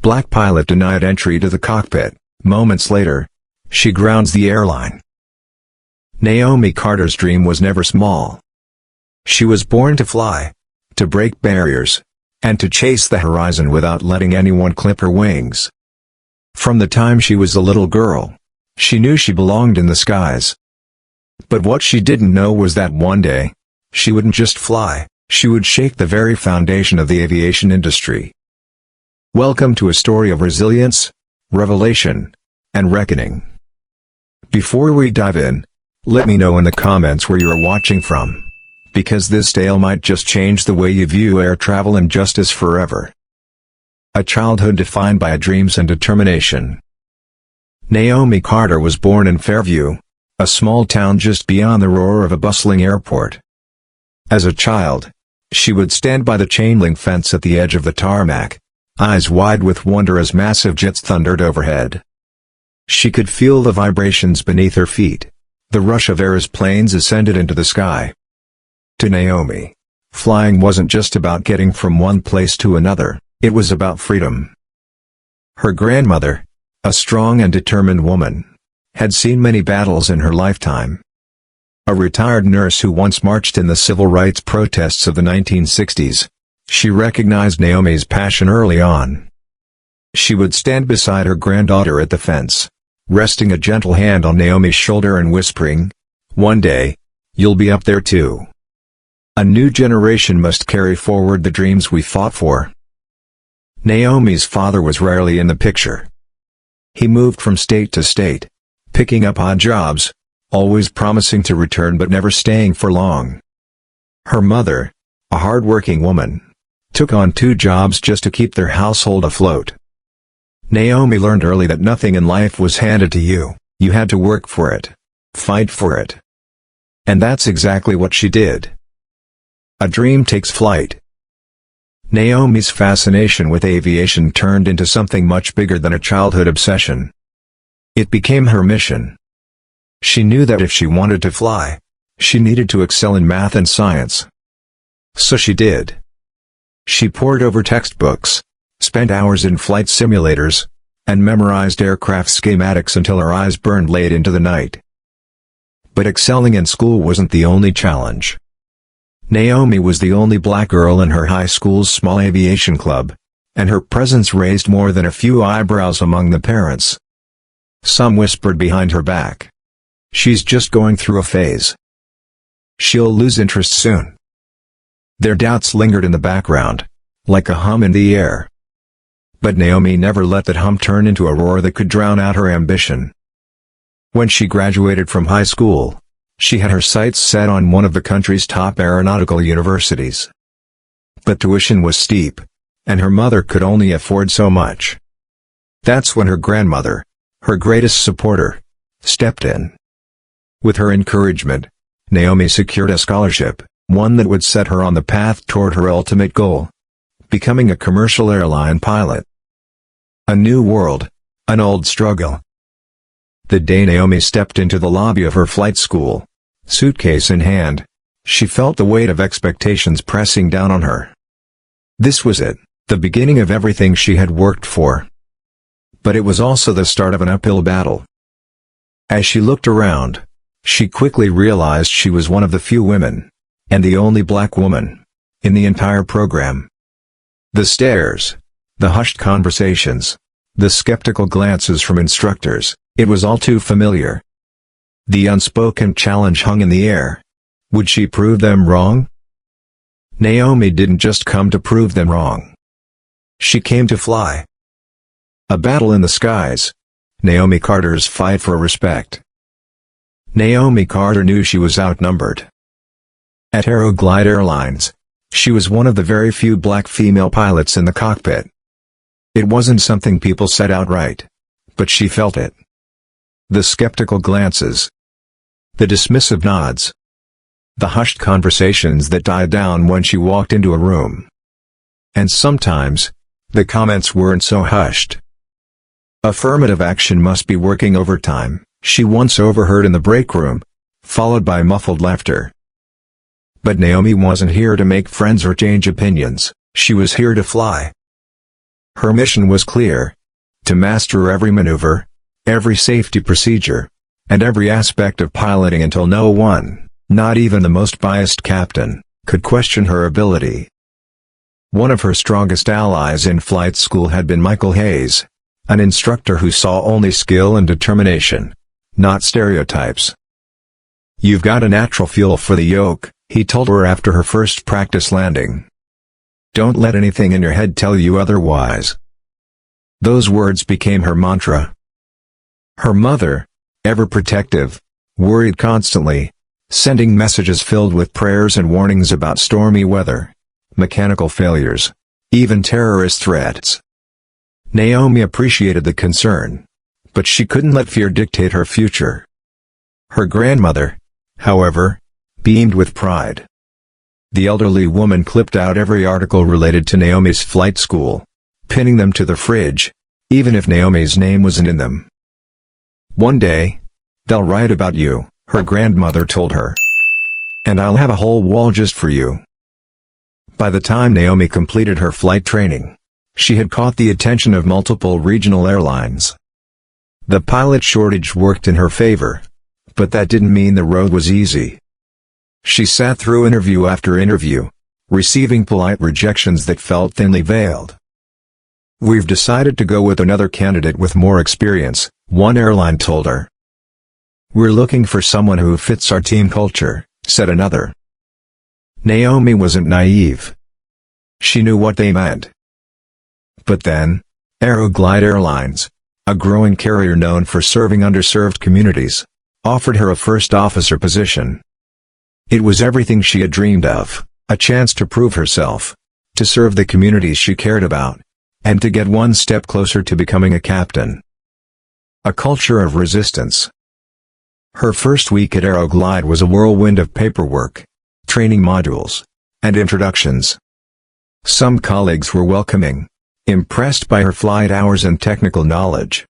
Black pilot denied entry to the cockpit. Moments later, she grounds the airline. Naomi Carter's dream was never small. She was born to fly, to break barriers, and to chase the horizon without letting anyone clip her wings. From the time she was a little girl, she knew she belonged in the skies. But what she didn't know was that one day, she wouldn't just fly, she would shake the very foundation of the aviation industry. Welcome to a story of resilience, revelation, and reckoning. Before we dive in, let me know in the comments where you are watching from, because this tale might just change the way you view air travel and justice forever. A childhood defined by dreams and determination. Naomi Carter was born in Fairview, a small town just beyond the roar of a bustling airport. As a child, she would stand by the chain-link fence at the edge of the tarmac, eyes wide with wonder as massive jets thundered overhead. She could feel the vibrations beneath her feet, the rush of air as planes ascended into the sky. To Naomi, flying wasn't just about getting from one place to another, it was about freedom. Her grandmother, a strong and determined woman, had seen many battles in her lifetime. A retired nurse who once marched in the civil rights protests of the 1960s, she recognized Naomi's passion early on. She would stand beside her granddaughter at the fence, resting a gentle hand on Naomi's shoulder and whispering, "One day, you'll be up there too. A new generation must carry forward the dreams we fought for." Naomi's father was rarely in the picture. He moved from state to state, picking up odd jobs, always promising to return but never staying for long. Her mother, a hard-working woman, took on 2 jobs just to keep their household afloat. Naomi learned early that nothing in life was handed to you, you had to work for it, fight for it. And that's exactly what she did. A dream takes flight. Naomi's fascination with aviation turned into something much bigger than a childhood obsession. It became her mission. She knew that if she wanted to fly, she needed to excel in math and science. So she did. She pored over textbooks, spent hours in flight simulators, and memorized aircraft schematics until her eyes burned late into the night. But excelling in school wasn't the only challenge. Naomi was the only black girl in her high school's small aviation club, and her presence raised more than a few eyebrows among the parents. Some whispered behind her back, "She's just going through a phase. She'll lose interest soon." Their doubts lingered in the background, like a hum in the air. But Naomi never let that hum turn into a roar that could drown out her ambition. When she graduated from high school, she had her sights set on one of the country's top aeronautical universities. But tuition was steep, and her mother could only afford so much. That's when her grandmother, her greatest supporter, stepped in. With her encouragement, Naomi secured a scholarship, one that would set her on the path toward her ultimate goal: becoming a commercial airline pilot. A new world, an old struggle. The day Naomi stepped into the lobby of her flight school, suitcase in hand, she felt the weight of expectations pressing down on her. This was it, the beginning of everything she had worked for. But it was also the start of an uphill battle. As she looked around, she quickly realized she was one of the few women, and the only black woman, in the entire program. The stares, the hushed conversations, the skeptical glances from instructors, it was all too familiar. The unspoken challenge hung in the air. Would she prove them wrong? Naomi didn't just come to prove them wrong. She came to fly. A battle in the skies. Naomi Carter's fight for respect. Naomi Carter knew she was outnumbered. At Aeroglide Airlines, she was one of the very few black female pilots in the cockpit. It wasn't something people said outright, but she felt it. The skeptical glances. The dismissive nods. The hushed conversations that died down when she walked into a room. And sometimes, the comments weren't so hushed. Affirmative action must be working overtime, she once overheard in the break room, followed by muffled laughter. But Naomi wasn't here to make friends or change opinions, she was here to fly. Her mission was clear: to master every maneuver, every safety procedure, and every aspect of piloting until no one, not even the most biased captain, could question her ability. One of her strongest allies in flight school had been Michael Hayes, an instructor who saw only skill and determination, not stereotypes. "You've got a natural feel for the yoke," he told her after her first practice landing. "Don't let anything in your head tell you otherwise." Those words became her mantra. Her mother, ever protective, worried constantly, sending messages filled with prayers and warnings about stormy weather, mechanical failures, even terrorist threats. Naomi appreciated the concern, but she couldn't let fear dictate her future. Her grandmother, however, beamed with pride. The elderly woman clipped out every article related to Naomi's flight school, pinning them to the fridge, even if Naomi's name wasn't in them. "One day, they'll write about you," her grandmother told her. "And I'll have a whole wall just for you." By the time Naomi completed her flight training, she had caught the attention of multiple regional airlines. The pilot shortage worked in her favor, but that didn't mean the road was easy. She sat through interview after interview, receiving polite rejections that felt thinly veiled. "We've decided to go with another candidate with more experience," one airline told her. "We're looking for someone who fits our team culture," said another. Naomi wasn't naive. She knew what they meant. But then, Aeroglide Airlines, a growing carrier known for serving underserved communities, offered her a first officer position. It was everything she had dreamed of, a chance to prove herself, to serve the communities she cared about, and to get one step closer to becoming a captain. A culture of resistance. Her first week at Aeroglide was a whirlwind of paperwork, training modules, and introductions. Some colleagues were welcoming, impressed by her flight hours and technical knowledge.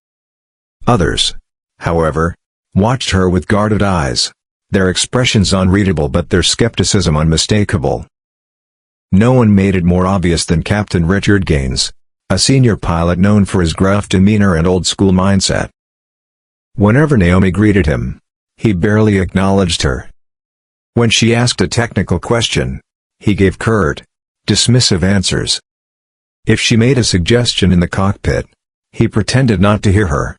Others, however, watched her with guarded eyes, their expressions unreadable but their skepticism unmistakable. No one made it more obvious than Captain Richard Gaines, a senior pilot known for his gruff demeanor and old-school mindset. Whenever Naomi greeted him, he barely acknowledged her. When she asked a technical question, he gave curt, dismissive answers. If she made a suggestion in the cockpit, he pretended not to hear her.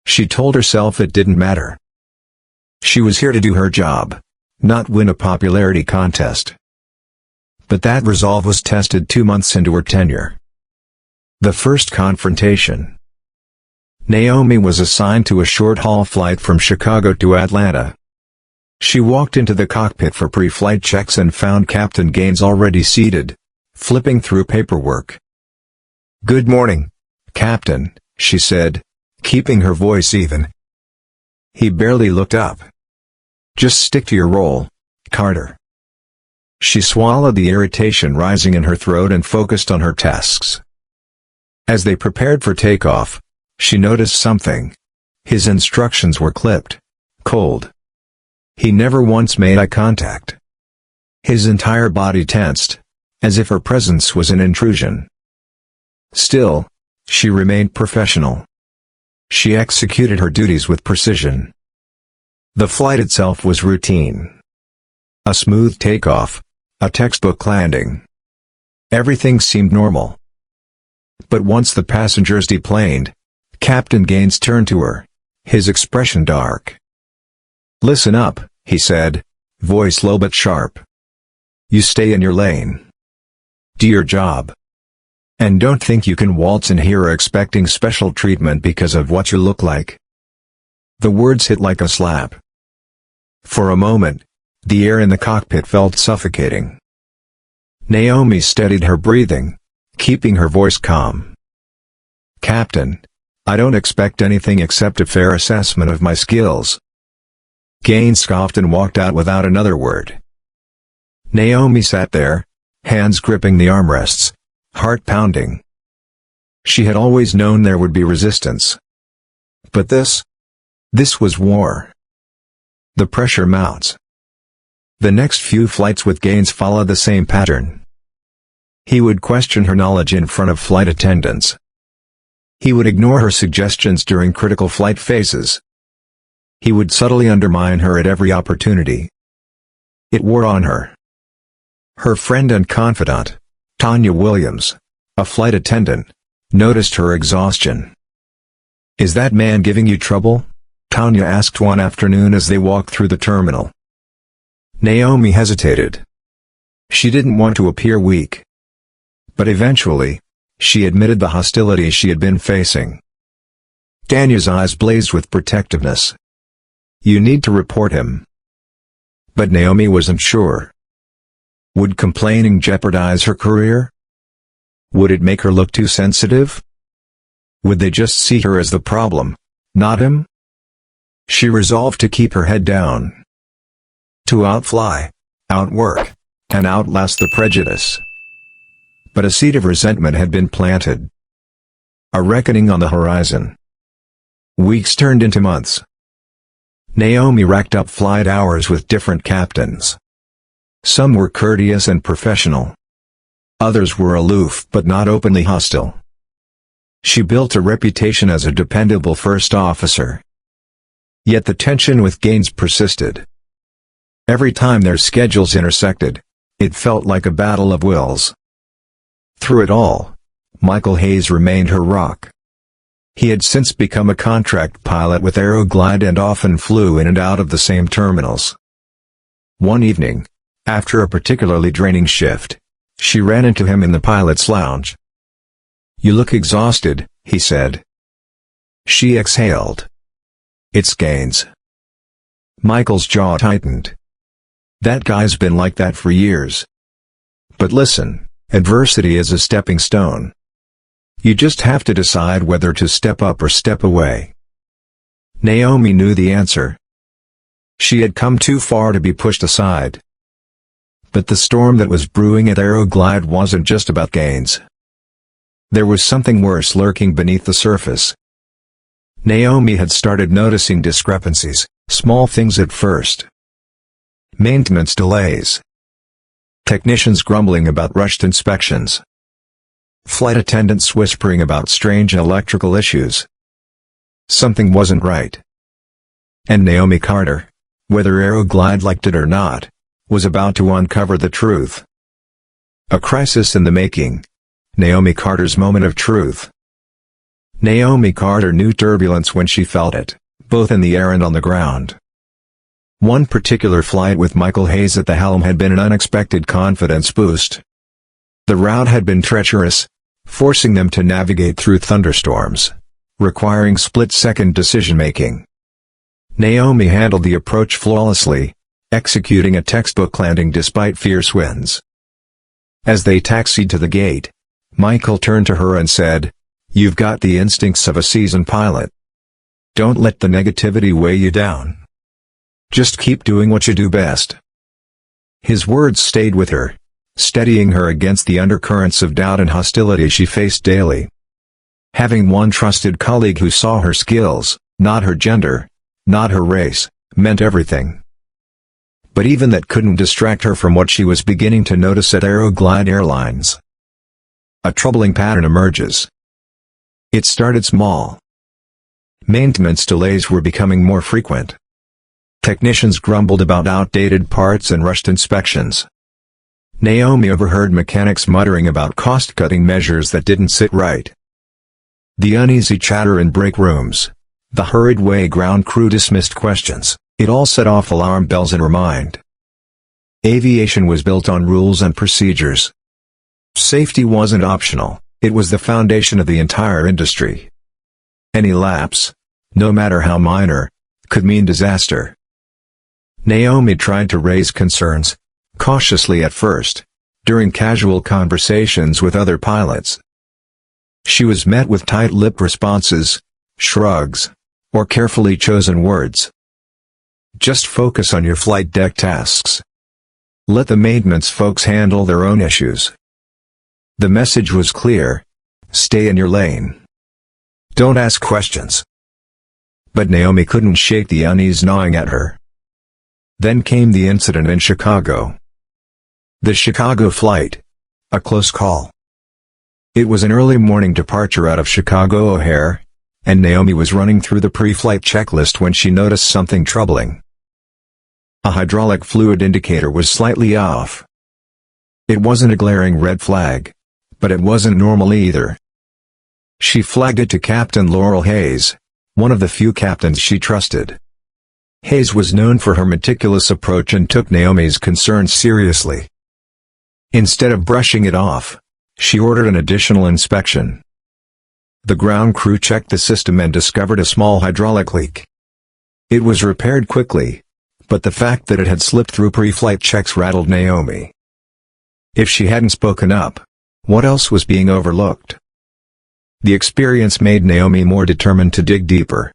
She told herself it didn't matter. She was here to do her job, not win a popularity contest. But that resolve was tested 2 months into her tenure. The first confrontation. Naomi was assigned to a short-haul flight from Chicago to Atlanta. She walked into the cockpit for pre-flight checks and found Captain Gaines already seated, flipping through paperwork. "Good morning, Captain," she said, keeping her voice even. He barely looked up. "Just stick to your role, Carter." She swallowed the irritation rising in her throat and focused on her tasks. As they prepared for takeoff, she noticed something. His instructions were clipped, cold. He never once made eye contact. His entire body tensed, as if her presence was an intrusion. Still, she remained professional. She executed her duties with precision. The flight itself was routine. A smooth takeoff, a textbook landing. Everything seemed normal. But once the passengers deplaned, Captain Gaines turned to her, his expression dark. "Listen up," he said, voice low but sharp. "You stay in your lane. Do your job. And don't think you can waltz in here expecting special treatment because of what you look like." The words hit like a slap. For a moment, the air in the cockpit felt suffocating. Naomi steadied her breathing, keeping her voice calm. "Captain, I don't expect anything except a fair assessment of my skills." Gaines scoffed and walked out without another word. Naomi sat there, hands gripping the armrests, heart pounding. She had always known there would be resistance. But this was war. The pressure mounts. The next few flights with Gaines followed the same pattern. He would question her knowledge in front of flight attendants. He would ignore her suggestions during critical flight phases. He would subtly undermine her at every opportunity. It wore on her. Her friend and confidant, Tanya Williams, a flight attendant, noticed her exhaustion. "Is that man giving you trouble?" Tanya asked one afternoon as they walked through the terminal. Naomi hesitated. She didn't want to appear weak. But eventually, she admitted the hostility she had been facing. Tanya's eyes blazed with protectiveness. "You need to report him." But Naomi wasn't sure. Would complaining jeopardize her career? Would it make her look too sensitive? Would they just see her as the problem, not him? She resolved to keep her head down. To outfly, outwork, and outlast the prejudice. But a seed of resentment had been planted. A reckoning on the horizon. Weeks turned into months. Naomi racked up flight hours with different captains. Some were courteous and professional. Others were aloof but not openly hostile. She built a reputation as a dependable first officer. Yet the tension with Gaines persisted. Every time their schedules intersected, it felt like a battle of wills. Through it all, Michael Hayes remained her rock. He had since become a contract pilot with Aeroglide and often flew in and out of the same terminals. One evening, after a particularly draining shift, she ran into him in the pilot's lounge. "You look exhausted," he said. She exhaled. "It's Gaines." Michael's jaw tightened. "That guy's been like that for years. But listen, adversity is a stepping stone. You just have to decide whether to step up or step away." Naomi knew the answer. She had come too far to be pushed aside. But the storm that was brewing at Aeroglide wasn't just about Gaines. There was something worse lurking beneath the surface. Naomi had started noticing discrepancies, small things at first. Maintenance delays. Technicians grumbling about rushed inspections. Flight attendants whispering about strange electrical issues. Something wasn't right. And Naomi Carter, whether Aeroglide liked it or not, was about to uncover the truth. A crisis in the making. Naomi Carter's moment of truth. Naomi Carter knew turbulence when she felt it, both in the air and on the ground. One particular flight with Michael Hayes at the helm had been an unexpected confidence boost. The route had been treacherous, forcing them to navigate through thunderstorms, requiring split-second decision-making. Naomi handled the approach flawlessly, executing a textbook landing despite fierce winds. As they taxied to the gate, Michael turned to her and said, "You've got the instincts of a seasoned pilot. Don't let the negativity weigh you down. Just keep doing what you do best." His words stayed with her, steadying her against the undercurrents of doubt and hostility she faced daily. Having one trusted colleague who saw her skills, not her gender, not her race, meant everything. But even that couldn't distract her from what she was beginning to notice at Aeroglide Airlines. A troubling pattern emerges. It started small. Maintenance delays were becoming more frequent. Technicians grumbled about outdated parts and rushed inspections. Naomi overheard mechanics muttering about cost-cutting measures that didn't sit right. The uneasy chatter in break rooms, the hurried way ground crew dismissed questions, it all set off alarm bells in her mind. Aviation was built on rules and procedures. Safety wasn't optional, it was the foundation of the entire industry. Any lapse, no matter how minor, could mean disaster. Naomi tried to raise concerns, cautiously at first, during casual conversations with other pilots. She was met with tight-lipped responses, shrugs, or carefully chosen words. Just focus on your flight deck tasks. Let the maintenance folks handle their own issues. The message was clear: stay in your lane. Don't ask questions. But Naomi couldn't shake the unease gnawing at her. Then came the incident in Chicago. The Chicago flight, a close call. It was an early morning departure out of Chicago O'Hare, and Naomi was running through the pre-flight checklist when she noticed something troubling. A hydraulic fluid indicator was slightly off. It wasn't a glaring red flag, but it wasn't normal either. She flagged it to Captain Laurel Hayes, one of the few captains she trusted. Hayes was known for her meticulous approach and took Naomi's concerns seriously. Instead of brushing it off, she ordered an additional inspection. The ground crew checked the system and discovered a small hydraulic leak. It was repaired quickly, but the fact that it had slipped through pre-flight checks rattled Naomi. If she hadn't spoken up, what else was being overlooked? The experience made Naomi more determined to dig deeper.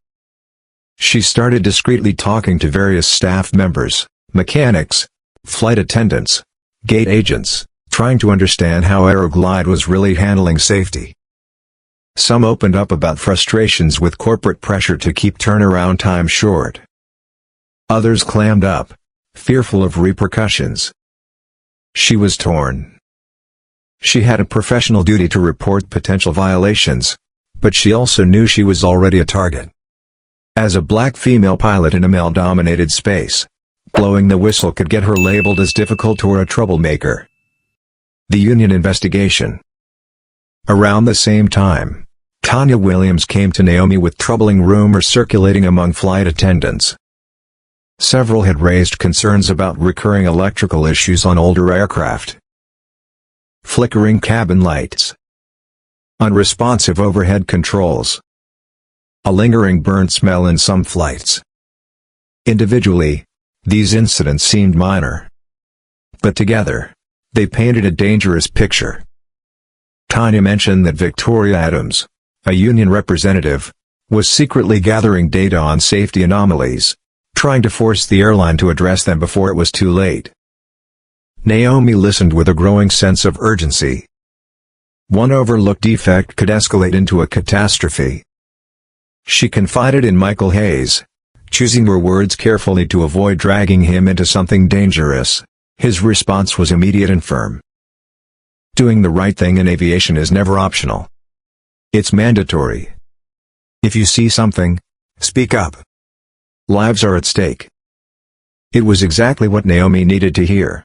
She started discreetly talking to various staff members, mechanics, flight attendants, gate agents, trying to understand how Aeroglide was really handling safety. Some opened up about frustrations with corporate pressure to keep turnaround time short. Others clammed up, fearful of repercussions. She was torn. She had a professional duty to report potential violations, but she also knew she was already a target. As a black female pilot in a male-dominated space, blowing the whistle could get her labeled as difficult or a troublemaker. The union investigation. Around the same time, Tanya Williams came to Naomi with troubling rumors circulating among flight attendants. Several had raised concerns about recurring electrical issues on older aircraft. Flickering cabin lights. Unresponsive overhead controls. A lingering burnt smell in some flights. Individually, these incidents seemed minor. But together, they painted a dangerous picture. Tanya mentioned that Victoria Adams, a union representative, was secretly gathering data on safety anomalies, trying to force the airline to address them before it was too late. Naomi listened with a growing sense of urgency. One overlooked defect could escalate into a catastrophe. She confided in Michael Hayes, choosing her words carefully to avoid dragging him into something dangerous. His response was immediate and firm. Doing the right thing in aviation is never optional. It's mandatory. If you see something, speak up. Lives are at stake. It was exactly what Naomi needed to hear.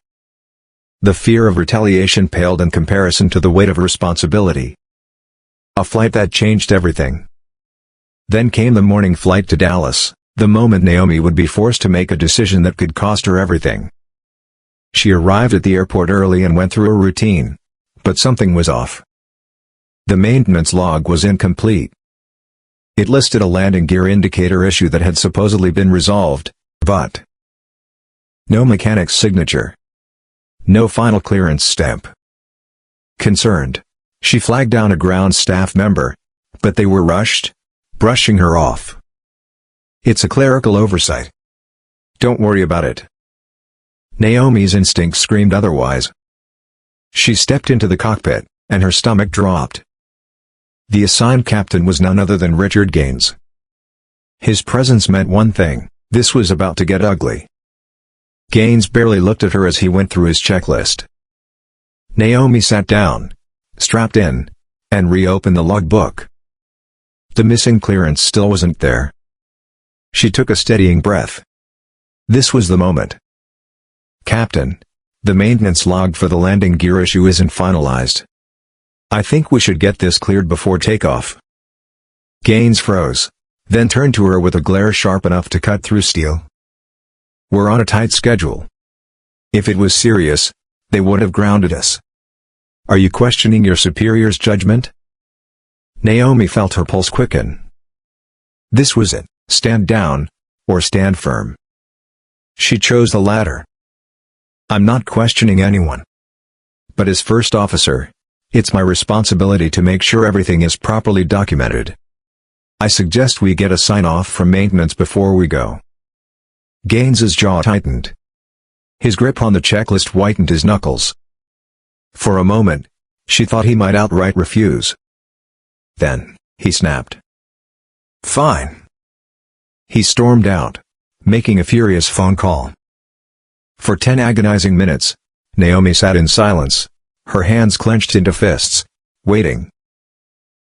The fear of retaliation paled in comparison to the weight of responsibility. A flight that changed everything. Then came the morning flight to Dallas, the moment Naomi would be forced to make a decision that could cost her everything. She arrived at the airport early and went through her routine, but something was off. The maintenance log was incomplete. It listed a landing gear indicator issue that had supposedly been resolved, but no mechanic's signature. No final clearance stamp. Concerned, she flagged down a ground staff member, but they were rushed, brushing her off. It's a clerical oversight. Don't worry about it. Naomi's instinct screamed otherwise. She stepped into the cockpit, and her stomach dropped. The assigned captain was none other than Richard Gaines. His presence meant one thing: this was about to get ugly. Gaines barely looked at her as he went through his checklist. Naomi sat down, strapped in, and reopened the logbook. The missing clearance still wasn't there. She took a steadying breath. This was the moment. Captain, the maintenance log for the landing gear issue isn't finalized. I think we should get this cleared before takeoff. Gaines froze, then turned to her with a glare sharp enough to cut through steel. We're on a tight schedule. If it was serious, they would have grounded us. Are you questioning your superior's judgment? Naomi felt her pulse quicken. This was it: stand down, or stand firm. She chose the latter. I'm not questioning anyone. But as first officer, it's my responsibility to make sure everything is properly documented. I suggest we get a sign-off from maintenance before we go. Gaines's jaw tightened. His grip on the checklist whitened his knuckles. For a moment, she thought he might outright refuse. Then, he snapped. Fine. He stormed out, making a furious phone call. For 10 agonizing minutes, Naomi sat in silence, her hands clenched into fists, waiting.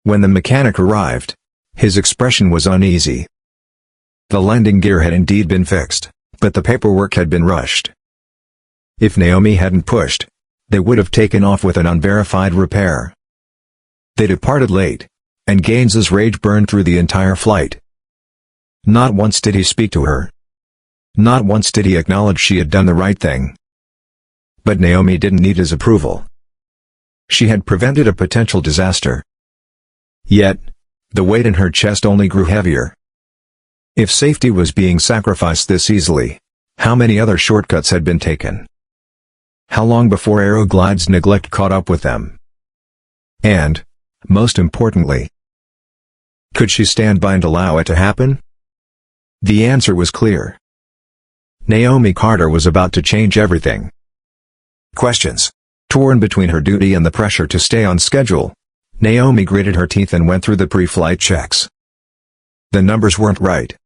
When the mechanic arrived, his expression was uneasy. The landing gear had indeed been fixed, but the paperwork had been rushed. If Naomi hadn't pushed, they would have taken off with an unverified repair. They departed late, and Gaines's rage burned through the entire flight. Not once did he speak to her. Not once did he acknowledge she had done the right thing. But Naomi didn't need his approval. She had prevented a potential disaster. Yet, the weight in her chest only grew heavier. If safety was being sacrificed this easily, how many other shortcuts had been taken? How long before Aeroglide's neglect caught up with them? And, most importantly, could she stand by and allow it to happen? The answer was clear. Naomi Carter was about to change everything. Questions. Torn between her duty and the pressure to stay on schedule, Naomi gritted her teeth and went through the pre-flight checks. The numbers weren't right.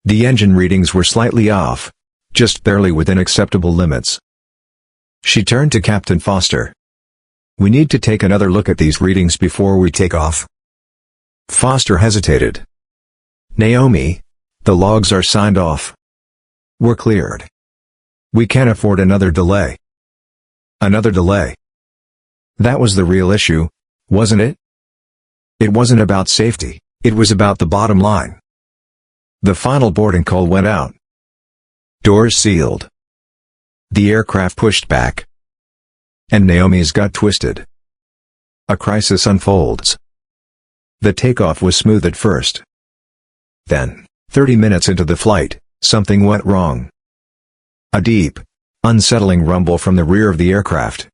The engine readings were slightly off, just barely within acceptable limits. She turned to Captain Foster. "We need to take another look at these readings before we take off." Foster hesitated. "Naomi, the logs are signed off. We're cleared. We can't afford another delay." Another delay. That was the real issue, wasn't it? It wasn't about safety, it was about the bottom line. The final boarding call went out. Doors sealed. The aircraft pushed back. And Naomi's gut twisted. A crisis unfolds. The takeoff was smooth at first. Then, 30 minutes into the flight, something went wrong. A deep, unsettling rumble from the rear of the aircraft.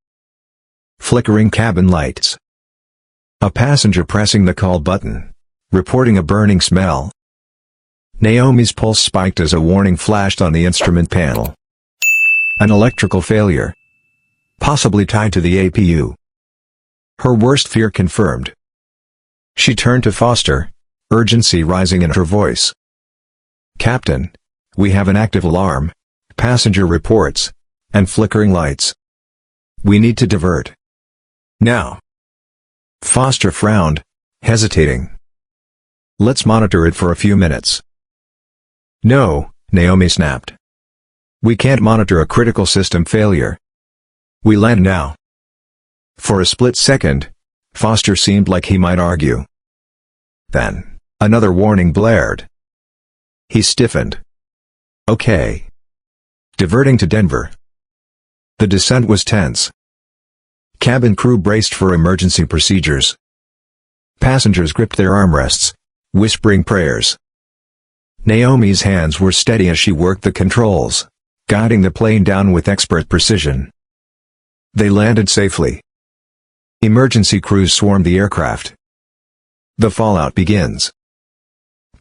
Flickering cabin lights. A passenger pressing the call button, reporting a burning smell. Naomi's pulse spiked as a warning flashed on the instrument panel. An electrical failure. Possibly tied to the APU. Her worst fear confirmed. She turned to Foster, urgency rising in her voice. "Captain, we have an active alarm, passenger reports, and flickering lights. We need to divert. Now." Foster frowned, hesitating. "Let's monitor it for a few minutes." "No," Naomi snapped. "We can't monitor a critical system failure. We land now." For a split second, Foster seemed like he might argue. Then, another warning blared. He stiffened. "Okay. Diverting to Denver." The descent was tense. Cabin crew braced for emergency procedures. Passengers gripped their armrests, whispering prayers. Naomi's hands were steady as she worked the controls, guiding the plane down with expert precision. They landed safely. Emergency crews swarmed the aircraft. The fallout begins.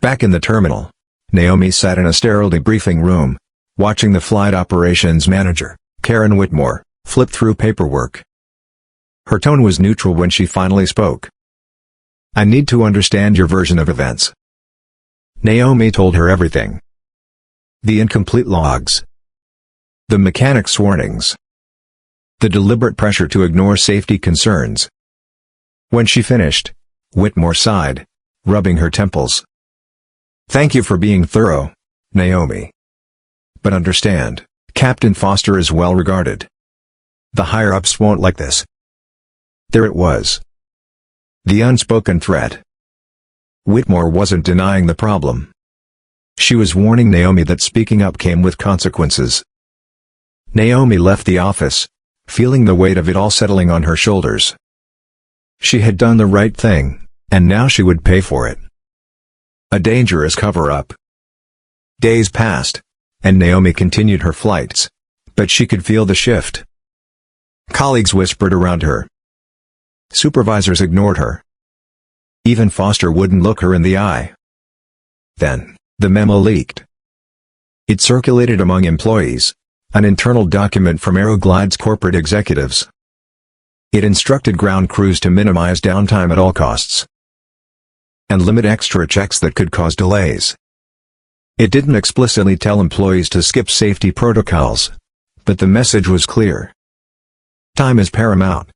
Back in the terminal, Naomi sat in a sterile debriefing room, watching the flight operations manager, Karen Whitmore, flip through paperwork. Her tone was neutral when she finally spoke. "I need to understand your version of events." Naomi told her everything. The incomplete logs. The mechanic's warnings. The deliberate pressure to ignore safety concerns. When she finished, Whitmore sighed, rubbing her temples. "Thank you for being thorough, Naomi. But understand, Captain Foster is well regarded. The higher-ups won't like this." There it was. The unspoken threat. Whitmore wasn't denying the problem. She was warning Naomi that speaking up came with consequences. Naomi left the office, feeling the weight of it all settling on her shoulders. She had done the right thing, and now she would pay for it. A dangerous cover-up. Days passed, and Naomi continued her flights, but she could feel the shift. Colleagues whispered around her. Supervisors ignored her. Even Foster wouldn't look her in the eye. Then, the memo leaked. It circulated among employees, an internal document from Aeroglide's corporate executives. It instructed ground crews to minimize downtime at all costs and limit extra checks that could cause delays. It didn't explicitly tell employees to skip safety protocols, but the message was clear. Time is paramount.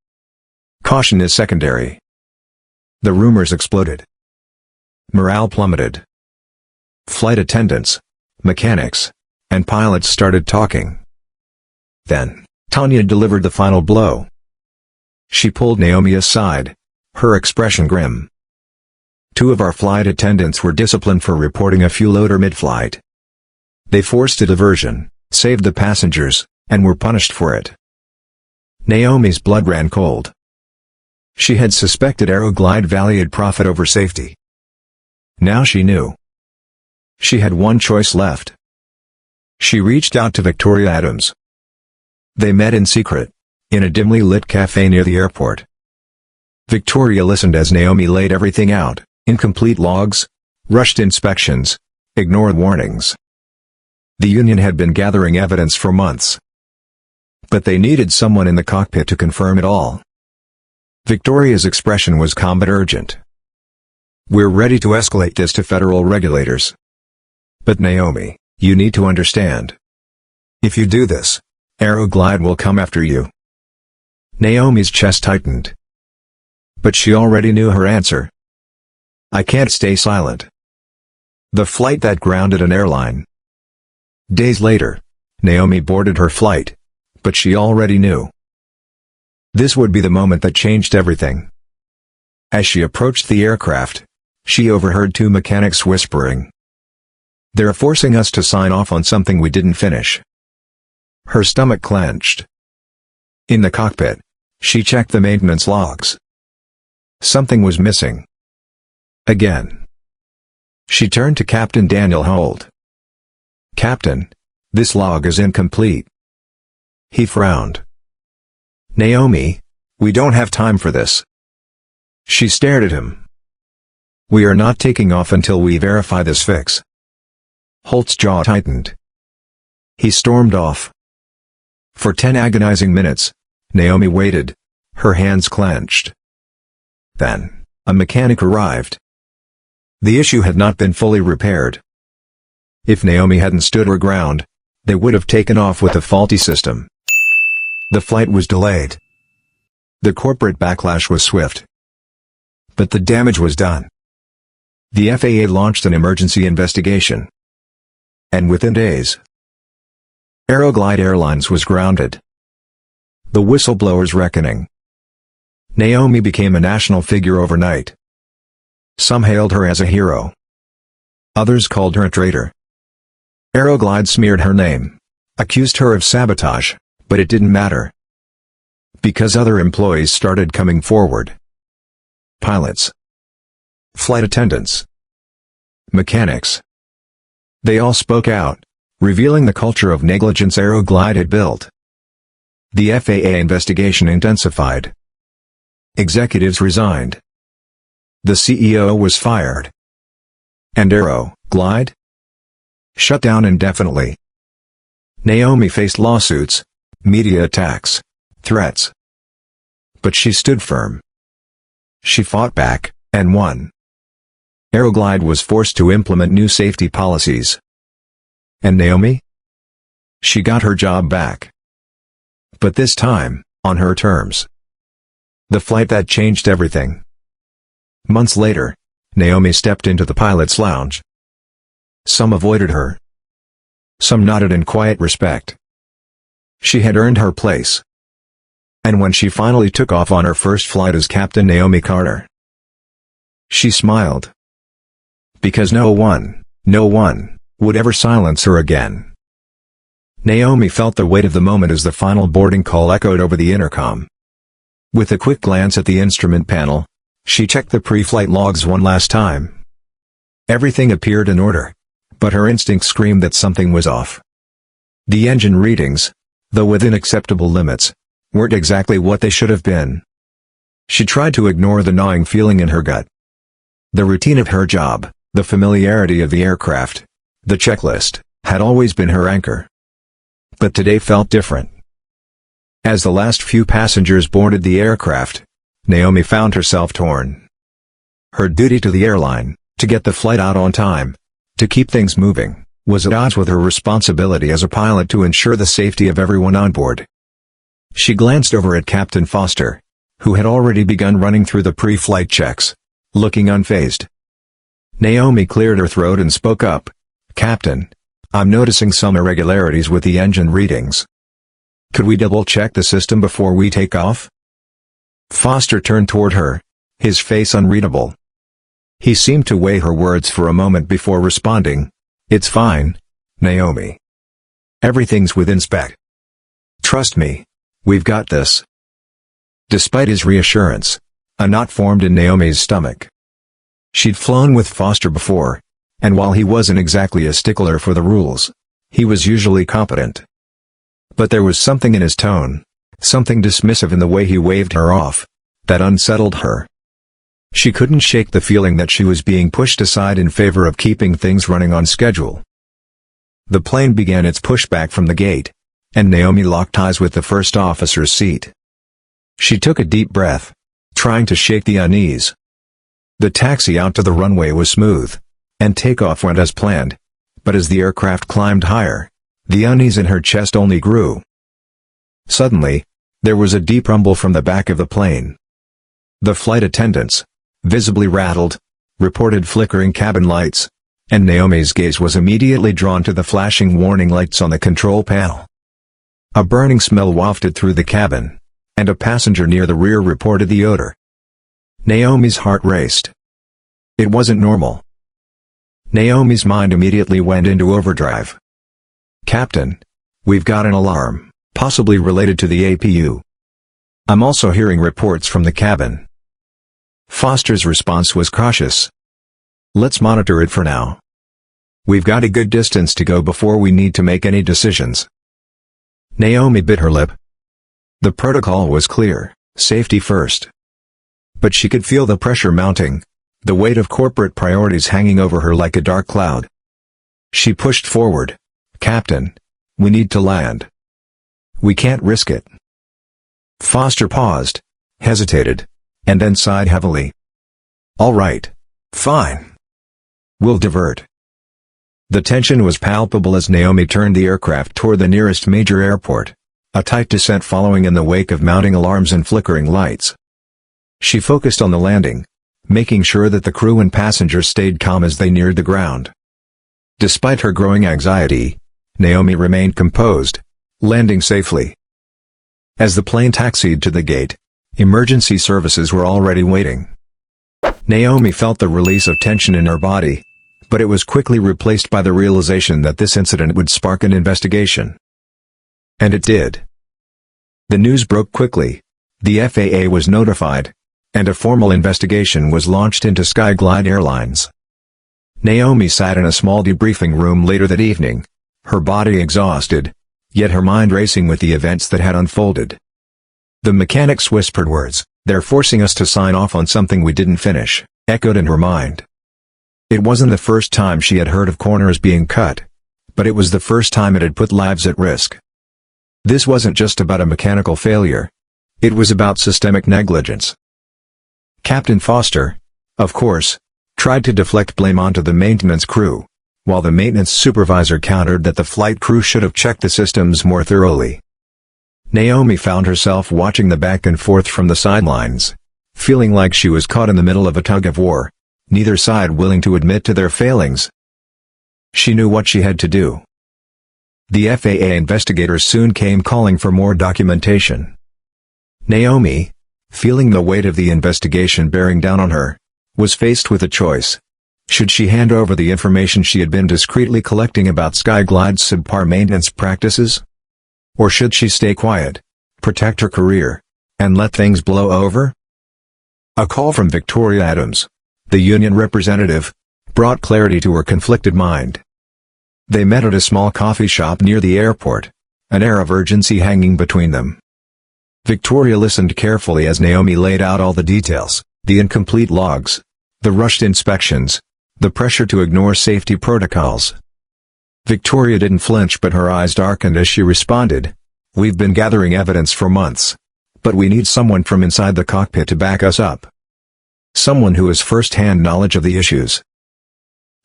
Caution is secondary. The rumors exploded. Morale plummeted. Flight attendants, mechanics, and pilots started talking. Then, Tanya delivered the final blow. She pulled Naomi aside, her expression grim. 2 of our flight attendants were disciplined for reporting a fuel odor mid-flight. They forced a diversion, saved the passengers, and were punished for it. Naomi's blood ran cold. She had suspected Aeroglide valued profit over safety. Now she knew. She had one choice left. She reached out to Victoria Adams. They met in secret, in a dimly lit cafe near the airport. Victoria listened as Naomi laid everything out, incomplete logs, rushed inspections, ignored warnings. The union had been gathering evidence for months. But they needed someone in the cockpit to confirm it all. Victoria's expression was calm but urgent. "We're ready to escalate this to federal regulators. But Naomi, you need to understand. If you do this, Aeroglide will come after you." Naomi's chest tightened. But she already knew her answer. "I can't stay silent." The flight that grounded an airline. Days later, Naomi boarded her flight, but she already knew. This would be the moment that changed everything. As she approached the aircraft, she overheard 2 mechanics whispering. "They're forcing us to sign off on something we didn't finish." Her stomach clenched. In the cockpit, she checked the maintenance logs. Something was missing. Again. She turned to Captain Daniel Holt. "Captain, this log is incomplete." He frowned. "Naomi, we don't have time for this." She stared at him. "We are not taking off until we verify this fix." Holt's jaw tightened. He stormed off. For 10 agonizing minutes, Naomi waited, her hands clenched. Then, a mechanic arrived. The issue had not been fully repaired. If Naomi hadn't stood her ground, they would have taken off with a faulty system. The flight was delayed. The corporate backlash was swift. But the damage was done. The FAA launched an emergency investigation. And within days, Aeroglide Airlines was grounded. The whistleblower's reckoning. Naomi became a national figure overnight. Some hailed her as a hero. Others called her a traitor. Aeroglide smeared her name, accused her of sabotage, but it didn't matter. Because other employees started coming forward. Pilots. Flight attendants. Mechanics. They all spoke out, revealing the culture of negligence Aeroglide had built. The FAA investigation intensified. Executives resigned. The CEO was fired. And Aeroglide? Shut down indefinitely. Naomi faced lawsuits, media attacks, threats. But she stood firm. She fought back, and won. Aeroglide was forced to implement new safety policies. And Naomi? She got her job back. But this time, on her terms. The flight that changed everything. Months later, Naomi stepped into the pilot's lounge. Some avoided her. Some nodded in quiet respect. She had earned her place. And when she finally took off on her first flight as Captain Naomi Carter, she smiled. Because no one would ever silence her again. Naomi felt the weight of the moment as the final boarding call echoed over the intercom. With a quick glance at the instrument panel, she checked the pre-flight logs one last time. Everything appeared in order, but her instinct screamed that something was off. The engine readings, though within acceptable limits, weren't exactly what they should have been. She tried to ignore the gnawing feeling in her gut. The routine of her job, the familiarity of the aircraft, the checklist, had always been her anchor. But today felt different. As the last few passengers boarded the aircraft, Naomi found herself torn. Her duty to the airline, to get the flight out on time, to keep things moving, was at odds with her responsibility as a pilot to ensure the safety of everyone on board. She glanced over at Captain Foster, who had already begun running through the pre-flight checks, looking unfazed. Naomi cleared her throat and spoke up. "Captain, I'm noticing some irregularities with the engine readings. Could we double-check the system before we take off?" Foster turned toward her, his face unreadable. He seemed to weigh her words for a moment before responding. "It's fine, Naomi. Everything's within spec. Trust me, we've got this." Despite his reassurance, a knot formed in Naomi's stomach. She'd flown with Foster before, and while he wasn't exactly a stickler for the rules, he was usually competent. But there was something in his tone, something dismissive in the way he waved her off, that unsettled her. She couldn't shake the feeling that she was being pushed aside in favor of keeping things running on schedule. The plane began its pushback from the gate, and Naomi locked eyes with the first officer's seat. She took a deep breath, trying to shake the unease. The taxi out to the runway was smooth, and takeoff went as planned, but as the aircraft climbed higher, the unease in her chest only grew. Suddenly, there was a deep rumble from the back of the plane. The flight attendants, visibly rattled, reported flickering cabin lights, and Naomi's gaze was immediately drawn to the flashing warning lights on the control panel. A burning smell wafted through the cabin, and a passenger near the rear reported the odor. Naomi's heart raced. It wasn't normal. Naomi's mind immediately went into overdrive. "Captain, we've got an alarm, possibly related to the APU. I'm also hearing reports from the cabin." Foster's response was cautious. "Let's monitor it for now. We've got a good distance to go before we need to make any decisions." Naomi bit her lip. The protocol was clear, safety first. But she could feel the pressure mounting, the weight of corporate priorities hanging over her like a dark cloud. She pushed forward. "Captain, we need to land. We can't risk it." Foster paused, hesitated, and then sighed heavily. "All right. Fine. We'll divert." The tension was palpable as Naomi turned the aircraft toward the nearest major airport, a tight descent following in the wake of mounting alarms and flickering lights. She focused on the landing, making sure that the crew and passengers stayed calm as they neared the ground. Despite her growing anxiety, Naomi remained composed, landing safely. As the plane taxied to the gate, emergency services were already waiting. Naomi felt the release of tension in her body, but it was quickly replaced by the realization that this incident would spark an investigation. And it did. The news broke quickly, the FAA was notified, and a formal investigation was launched into Skyglide Airlines. Naomi sat in a small debriefing room later that evening, her body exhausted, yet her mind racing with the events that had unfolded. The mechanics whispered words, "They're forcing us to sign off on something we didn't finish," echoed in her mind. It wasn't the first time she had heard of corners being cut, but it was the first time it had put lives at risk. This wasn't just about a mechanical failure. It was about systemic negligence. Captain Foster, of course, tried to deflect blame onto the maintenance crew, while the maintenance supervisor countered that the flight crew should have checked the systems more thoroughly. Naomi found herself watching the back and forth from the sidelines, feeling like she was caught in the middle of a tug-of-war, neither side willing to admit to their failings. She knew what she had to do. The FAA investigators soon came calling for more documentation. Naomi, feeling the weight of the investigation bearing down on her, was faced with a choice. Should she hand over the information she had been discreetly collecting about Skyglide's subpar maintenance practices? Or should she stay quiet, protect her career, and let things blow over? A call from Victoria Adams, the union representative, brought clarity to her conflicted mind. They met at a small coffee shop near the airport, an air of urgency hanging between them. Victoria listened carefully as Naomi laid out all the details, the incomplete logs, the rushed inspections, the pressure to ignore safety protocols. Victoria didn't flinch, but her eyes darkened as she responded, "We've been gathering evidence for months, but we need someone from inside the cockpit to back us up. Someone who has first-hand knowledge of the issues."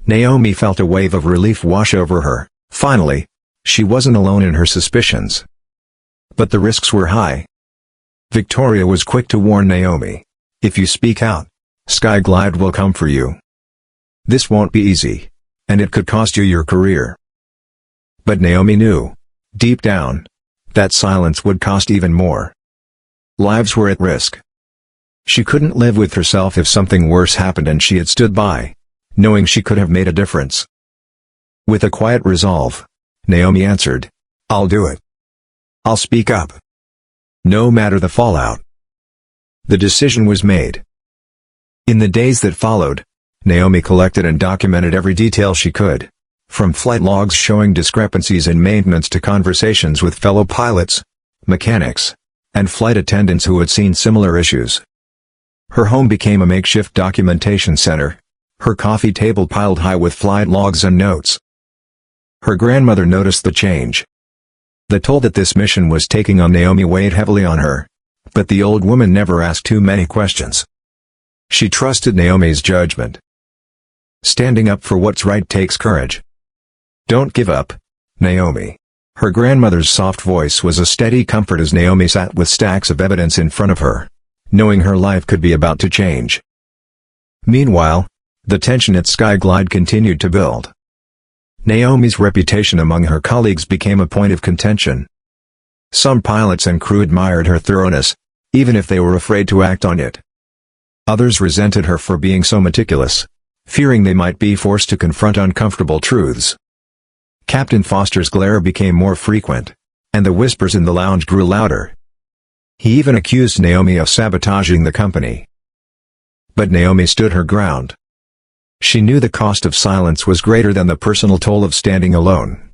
Naomi felt a wave of relief wash over her. Finally, she wasn't alone in her suspicions. But the risks were high. Victoria was quick to warn Naomi. If you speak out, Skyglide will come for you. This won't be easy, and it could cost you your career. But Naomi knew, deep down, that silence would cost even more. Lives were at risk. She couldn't live with herself if something worse happened, and she had stood by, knowing she could have made a difference. With a quiet resolve, Naomi answered, "I'll do it. I'll speak up. No matter the fallout." The decision was made. In the days that followed, Naomi collected and documented every detail she could, from flight logs showing discrepancies in maintenance to conversations with fellow pilots, mechanics, and flight attendants who had seen similar issues. Her home became a makeshift documentation center, her coffee table piled high with flight logs and notes. Her grandmother noticed the change. The toll that this mission was taking on Naomi weighed heavily on her, but the old woman never asked too many questions. She trusted Naomi's judgment. Standing up for what's right takes courage. "Don't give up, Naomi." Her grandmother's soft voice was a steady comfort as Naomi sat with stacks of evidence in front of her, knowing her life could be about to change. Meanwhile, the tension at Skyglide continued to build. Naomi's reputation among her colleagues became a point of contention. Some pilots and crew admired her thoroughness, even if they were afraid to act on it. Others resented her for being so meticulous, fearing they might be forced to confront uncomfortable truths. Captain Foster's glare became more frequent, and the whispers in the lounge grew louder. He even accused Naomi of sabotaging the company. But Naomi stood her ground. She knew the cost of silence was greater than the personal toll of standing alone.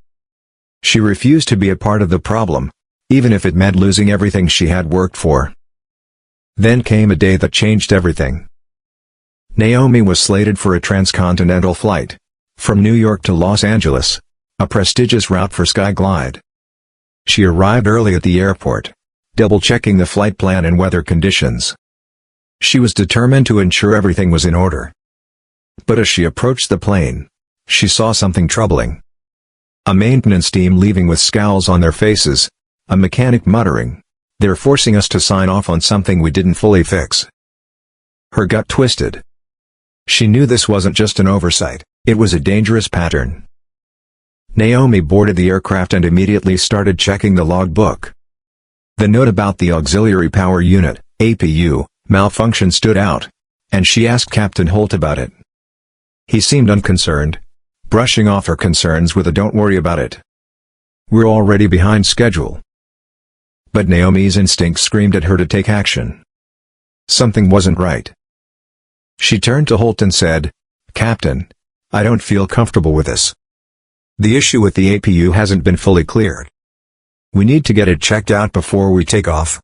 She refused to be a part of the problem, even if it meant losing everything she had worked for. Then came a day that changed everything. Naomi was slated for a transcontinental flight, from New York to Los Angeles, a prestigious route for Skyglide. She arrived early at the airport, double-checking the flight plan and weather conditions. She was determined to ensure everything was in order. But as she approached the plane, she saw something troubling. A maintenance team leaving with scowls on their faces, a mechanic muttering, "They're forcing us to sign off on something we didn't fully fix." Her gut twisted. She knew this wasn't just an oversight, it was a dangerous pattern. Naomi boarded the aircraft and immediately started checking the logbook. The note about the Auxiliary Power Unit, APU, malfunction stood out, and she asked Captain Holt about it. He seemed unconcerned, brushing off her concerns with a "don't worry about it. We're already behind schedule." But Naomi's instinct screamed at her to take action. Something wasn't right. She turned to Holt and said, "Captain, I don't feel comfortable with this. The issue with the APU hasn't been fully cleared. We need to get it checked out before we take off."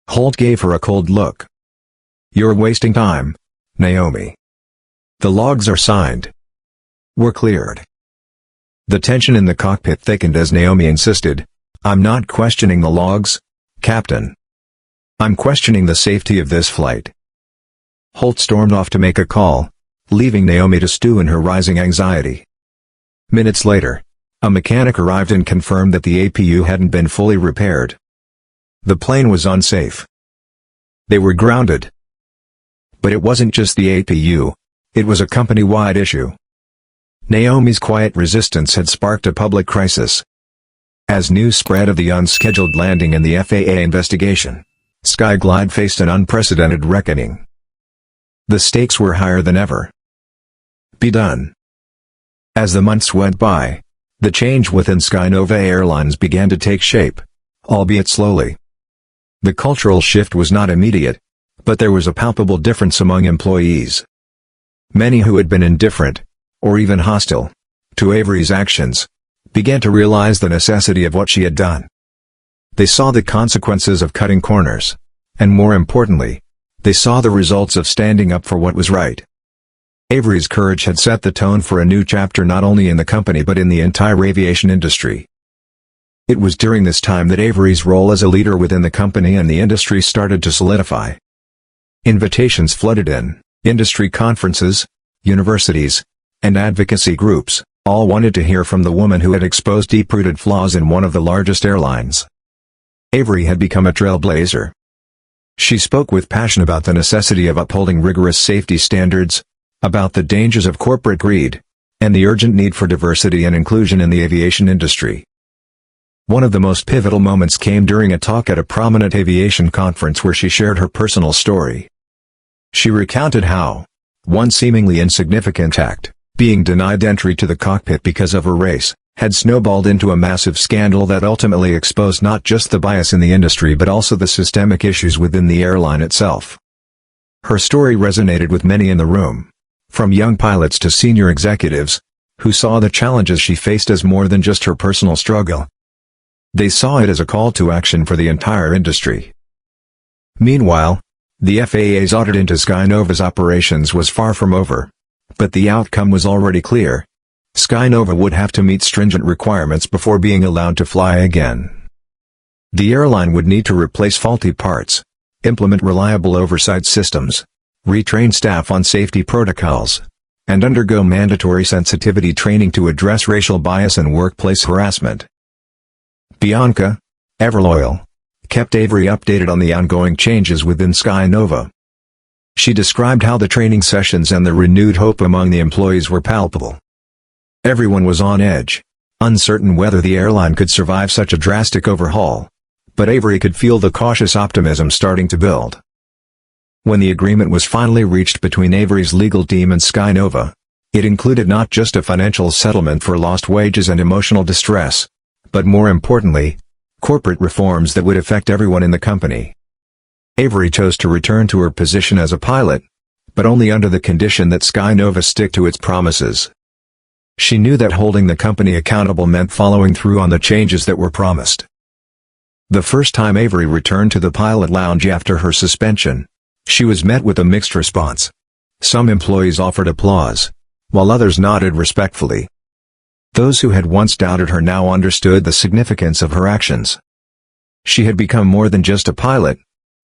Holt gave her a cold look. "You're wasting time, Naomi. The logs are signed. We're cleared." The tension in the cockpit thickened as Naomi insisted, "I'm not questioning the logs, Captain. I'm questioning the safety of this flight." Holt stormed off to make a call, leaving Naomi to stew in her rising anxiety. Minutes later, a mechanic arrived and confirmed that the APU hadn't been fully repaired. The plane was unsafe. They were grounded. But it wasn't just the APU, it was a company-wide issue. Naomi's quiet resistance had sparked a public crisis. As news spread of the unscheduled landing and the FAA investigation, Skyglide faced an unprecedented reckoning. The stakes were higher than ever. Be done. As the months went by, the change within Skynova Airlines began to take shape, albeit slowly. The cultural shift was not immediate, but there was a palpable difference among employees. Many who had been indifferent, or even hostile, to Avery's actions, began to realize the necessity of what she had done. They saw the consequences of cutting corners, and more importantly, they saw the results of standing up for what was right. Avery's courage had set the tone for a new chapter not only in the company but in the entire aviation industry. It was during this time that Avery's role as a leader within the company and the industry started to solidify. Invitations flooded in, industry conferences, universities, and advocacy groups, all wanted to hear from the woman who had exposed deep-rooted flaws in one of the largest airlines. Avery had become a trailblazer, She spoke with passion about the necessity of upholding rigorous safety standards, about the dangers of corporate greed, and the urgent need for diversity and inclusion in the aviation industry. One of the most pivotal moments came during a talk at a prominent aviation conference where she shared her personal story. She recounted how one seemingly insignificant act, being denied entry to the cockpit because of her race, had snowballed into a massive scandal that ultimately exposed not just the bias in the industry but also the systemic issues within the airline itself. Her story resonated with many in the room, from young pilots to senior executives, who saw the challenges she faced as more than just her personal struggle. They saw it as a call to action for the entire industry. Meanwhile, the FAA's audit into Skynova's operations was far from over. But the outcome was already clear. Skynova would have to meet stringent requirements before being allowed to fly again. The airline would need to replace faulty parts, implement reliable oversight systems, retrain staff on safety protocols, and undergo mandatory sensitivity training to address racial bias and workplace harassment. Bianca, ever loyal, kept Avery updated on the ongoing changes within Skynova. She described how the training sessions and the renewed hope among the employees were palpable. Everyone was on edge, uncertain whether the airline could survive such a drastic overhaul, but Avery could feel the cautious optimism starting to build. When the agreement was finally reached between Avery's legal team and Skynova, it included not just a financial settlement for lost wages and emotional distress, but more importantly, corporate reforms that would affect everyone in the company. Avery chose to return to her position as a pilot, but only under the condition that Skynova stick to its promises. She knew that holding the company accountable meant following through on the changes that were promised. The first time Avery returned to the pilot lounge after her suspension, she was met with a mixed response. Some employees offered applause, while others nodded respectfully. Those who had once doubted her now understood the significance of her actions. She had become more than just a pilot.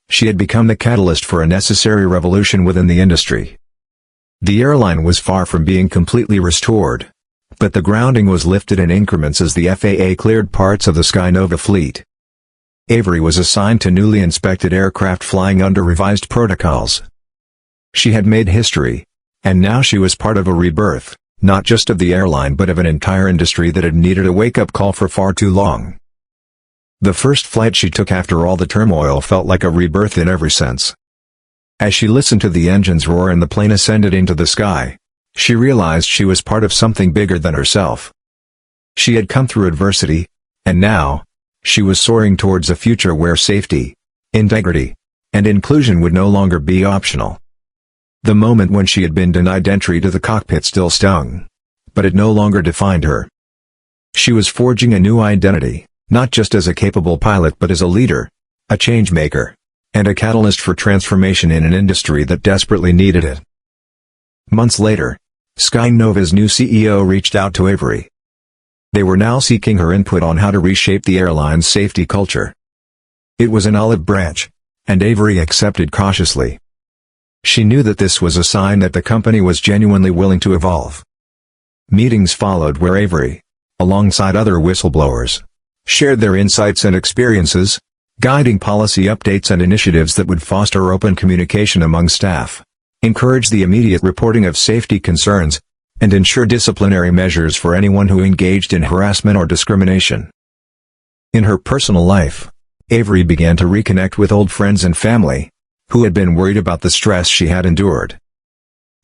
She had become the catalyst for a necessary revolution within the industry. The airline was far from being completely restored, but the grounding was lifted in increments as the FAA cleared parts of the Skynova fleet. Avery was assigned to newly inspected aircraft flying under revised protocols. She had made history, and now she was part of a rebirth, not just of the airline but of an entire industry that had needed a wake-up call for far too long. The first flight she took after all the turmoil felt like a rebirth in every sense. As she listened to the engines roar and the plane ascended into the sky, she realized she was part of something bigger than herself. She had come through adversity, and now, she was soaring towards a future where safety, integrity, and inclusion would no longer be optional. The moment when she had been denied entry to the cockpit still stung, but it no longer defined her. She was forging a new identity, not just as a capable pilot but as a leader, a change-maker, and a catalyst for transformation in an industry that desperately needed it. Months later, Skynova's new CEO reached out to Avery. They were now seeking her input on how to reshape the airline's safety culture. It was an olive branch, and Avery accepted cautiously. She knew that this was a sign that the company was genuinely willing to evolve. Meetings followed where Avery, alongside other whistleblowers, shared their insights and experiences, guiding policy updates and initiatives that would foster open communication among staff, encourage the immediate reporting of safety concerns, and ensure disciplinary measures for anyone who engaged in harassment or discrimination. In her personal life, Avery began to reconnect with old friends and family, who had been worried about the stress she had endured.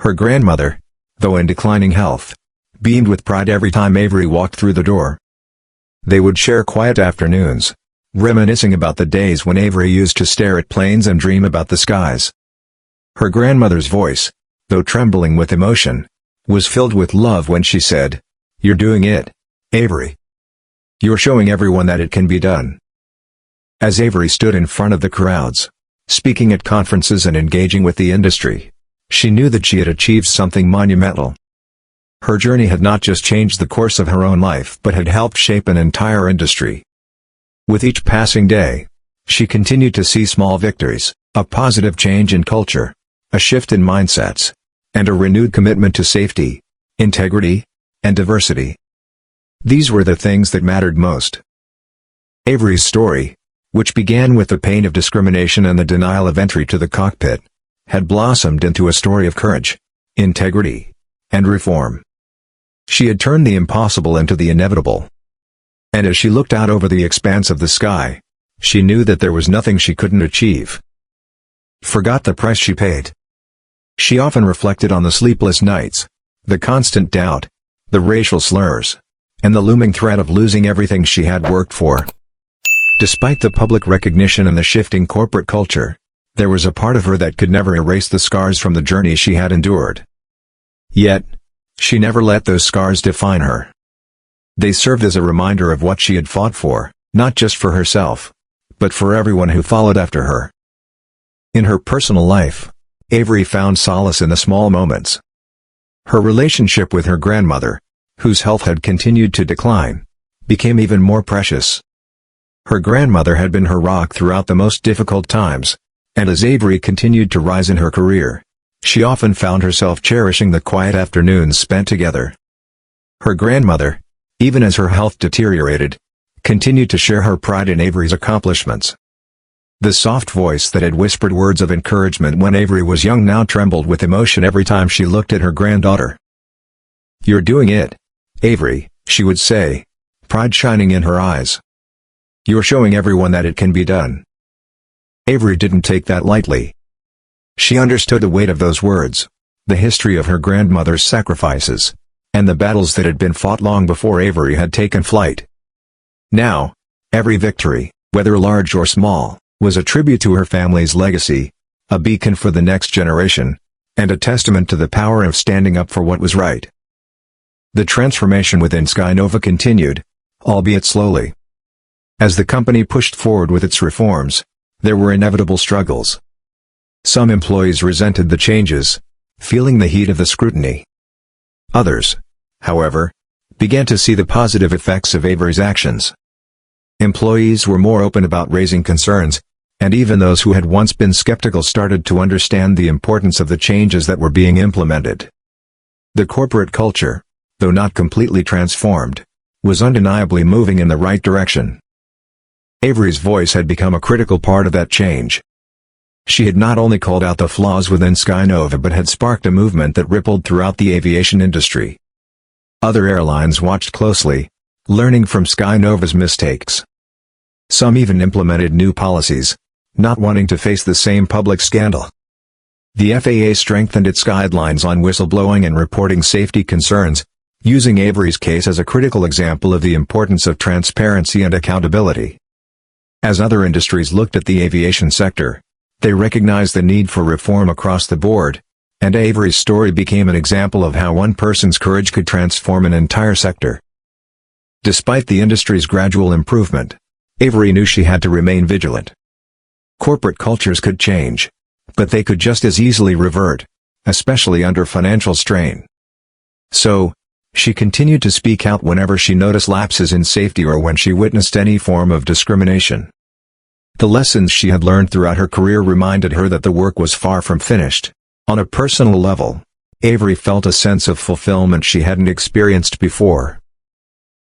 Her grandmother, though in declining health, beamed with pride every time Avery walked through the door. They would share quiet afternoons, reminiscing about the days when Avery used to stare at planes and dream about the skies. Her grandmother's voice, though trembling with emotion, was filled with love when she said, "You're doing it, Avery. You're showing everyone that it can be done." As Avery stood in front of the crowds, speaking at conferences and engaging with the industry, she knew that she had achieved something monumental. Her journey had not just changed the course of her own life but had helped shape an entire industry. With each passing day, she continued to see small victories, a positive change in culture, a shift in mindsets, and a renewed commitment to safety, integrity, and diversity. These were the things that mattered most. Avery's story, which began with the pain of discrimination and the denial of entry to the cockpit, had blossomed into a story of courage, integrity, and reform. She had turned the impossible into the inevitable. And as she looked out over the expanse of the sky, she knew that there was nothing she couldn't achieve. Forgot the price she paid. She often reflected on the sleepless nights, the constant doubt, the racial slurs, and the looming threat of losing everything she had worked for. Despite the public recognition and the shifting corporate culture, there was a part of her that could never erase the scars from the journey she had endured. Yet, she never let those scars define her. They served as a reminder of what she had fought for, not just for herself, but for everyone who followed after her. In her personal life, Avery found solace in the small moments. Her relationship with her grandmother, whose health had continued to decline, became even more precious. Her grandmother had been her rock throughout the most difficult times, and as Avery continued to rise in her career, she often found herself cherishing the quiet afternoons spent together. Her grandmother, even as her health deteriorated, continued to share her pride in Avery's accomplishments. The soft voice that had whispered words of encouragement when Avery was young now trembled with emotion every time she looked at her granddaughter. "You're doing it, Avery," she would say, pride shining in her eyes. "You're showing everyone that it can be done." Avery didn't take that lightly. She understood the weight of those words, the history of her grandmother's sacrifices, and the battles that had been fought long before Avery had taken flight. Now, every victory, whether large or small, was a tribute to her family's legacy, a beacon for the next generation, and a testament to the power of standing up for what was right. The transformation within Skynova continued, albeit slowly. As the company pushed forward with its reforms, there were inevitable struggles. Some employees resented the changes, feeling the heat of the scrutiny. Others, however, began to see the positive effects of Avery's actions. Employees were more open about raising concerns, and even those who had once been skeptical started to understand the importance of the changes that were being implemented. The corporate culture, though not completely transformed, was undeniably moving in the right direction. Avery's voice had become a critical part of that change. She had not only called out the flaws within Skynova but had sparked a movement that rippled throughout the aviation industry. Other airlines watched closely, learning from Skynova's mistakes. Some even implemented new policies, not wanting to face the same public scandal. The FAA strengthened its guidelines on whistleblowing and reporting safety concerns, using Avery's case as a critical example of the importance of transparency and accountability. As other industries looked at the aviation sector, they recognized the need for reform across the board, and Avery's story became an example of how one person's courage could transform an entire sector. Despite the industry's gradual improvement, Avery knew she had to remain vigilant. Corporate cultures could change, but they could just as easily revert, especially under financial strain. So, she continued to speak out whenever she noticed lapses in safety or when she witnessed any form of discrimination. The lessons she had learned throughout her career reminded her that the work was far from finished. On a personal level, Avery felt a sense of fulfillment she hadn't experienced before.